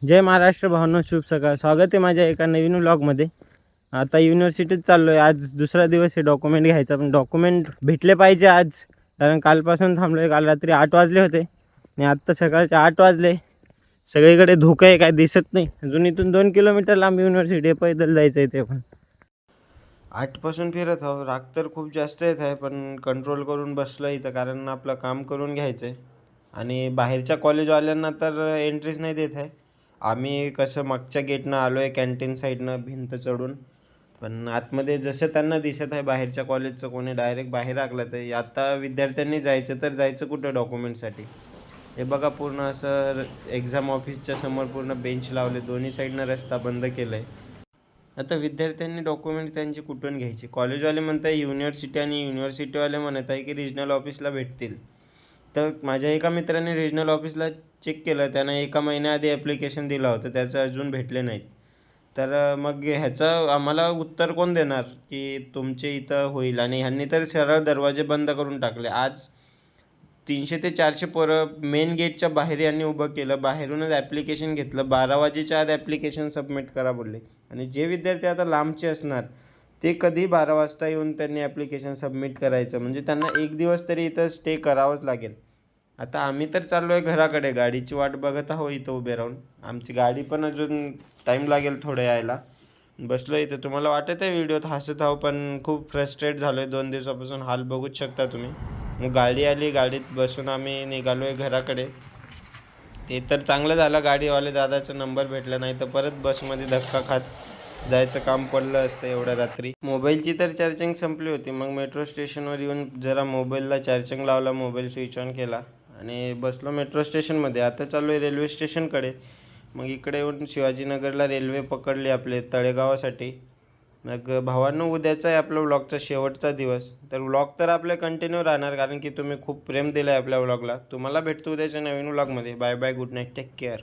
जय महाराष्ट्र भावनो, शुभ सकाळ. स्वागत आहे माझ्या एका नवीन व्लॉगमध्ये. आता युनिव्हर्सिटीत चाललो आहे. आज दुसरा दिवस आहे डॉक्युमेंट घ्यायचा, पण डॉक्युमेंट भेटले पाहिजे आज, कारण कालपासून थांबलो आहे. काल रात्री 8 वाजले होते आणि आत्ता सकाळचे 8 वाजले. सगळीकडे धुकं आहे, काय दिसत नाही. अजून इथून 2 किलोमीटर लांब युनिव्हर्सिटी आहे, पैदल जायचं आहे ते पण. 8पासून फिरत आहो. राग तर खूप जास्त येत आहे, पण कंट्रोल करून बसलो इथं, कारण आपलं काम करून घ्यायचं आहे. आणि बाहेरच्या कॉलेजवाल्यांना तर एंट्रीच नाही देत आहे. आम्ही कसं मागच्या गेटनं आलो आहे, कॅन्टीन साईडनं भिंत चढून, पण आतमध्ये जसं त्यांना दिसत आहे बाहेरच्या कॉलेजचं कोणी डायरेक्ट बाहेर आगलं. तर आता विद्यार्थ्यांनी जायचं तर जायचं कुठं डॉक्युमेंटसाठी? हे बघा, पूर्ण असं एक्झाम ऑफिसच्या समोर पूर्ण बेंच लावले, दोन्ही साईडनं रस्ता बंद केला आहे. आता विद्यार्थ्यांनी डॉक्युमेंट त्यांची कुठून घ्यायची? कॉलेजवाले म्हणत आहे युनिव्हर्सिटी, आणि युनिव्हर्सिटीवाले म्हणत आहे की रिजनल ऑफिसला भेटतील. तर माझ्या एका मित्राने रिजनल ऑफिसला चेक केलं, त्यानं 1 महिन्याआधी ॲप्लिकेशन दिला होतं, त्याचं अजून भेटले नाहीत. तर मग ह्याचं आम्हाला उत्तर कोण देणार की तुमचे इथं होईल? आणि ह्यांनी तर सरळ दरवाजे बंद करून टाकले. आज 300 ते 400 पोरं मेन गेटच्या बाहेर यांनी उभं केलं, बाहेरूनच ॲप्लिकेशन घेतलं. 12 वाजेच्या आत ॲप्लिकेशन सबमिट करा बोलले. आणि जे विद्यार्थी आता लांबचे असणार ते कधी 12 वाजता येऊन त्यांनी ॲप्लिकेशन सबमिट करायचं? म्हणजे त्यांना एक दिवस तरी इथं स्टे करावंच लागेल. आता आम्ही तर चाललो आहे घराकडे, गाडीची वाट बघत आहो इथं उभे राहून. आमची गाडी पण अजून टाईम लागेल थोडं यायला. बसलो इथं. तुम्हाला वाटत आहे व्हिडिओत हसत आहो, पण खूप फ्रस्ट्रेट झालो आहे. 2 दिवसापासून हाल बघूच शकता तुम्ही. मग गाडी आली, गाडीत बसून आम्ही निघालो आहे घराकडे. ते तर चांगलं झालं गाडीवाले दादाचा नंबर भेटला, नाही तर परत बसमध्ये धक्का खात जायचं काम पडलं असतं एवढ्या रात्री. मोबाईलची तर चार्जिंग संपली होती. मग मेट्रो स्टेशनवर येऊन जरा मोबाईलला चार्जिंग लावला, मोबाईल स्विच ऑन केला आणि बसलो मेट्रो स्टेशनमध्ये. आता चाललो आहे रेल्वे स्टेशनकडे. मग इकडे येऊन शिवाजीनगरला रेल्वे पकडली आपले तळेगावासाठी. मग भावांनो, उद्याचा आहे आपल्या व्लॉगचा शेवटचा दिवस. तर व्लॉग तर आपले कंटिन्यू राहणार, कारण की तुम्ही खूप प्रेम दिलं आहे आपल्या व्लॉगला. तुम्हाला भेटतो उद्याच्या नवीन व्लॉगमध्ये. Bye bye, good night, take care.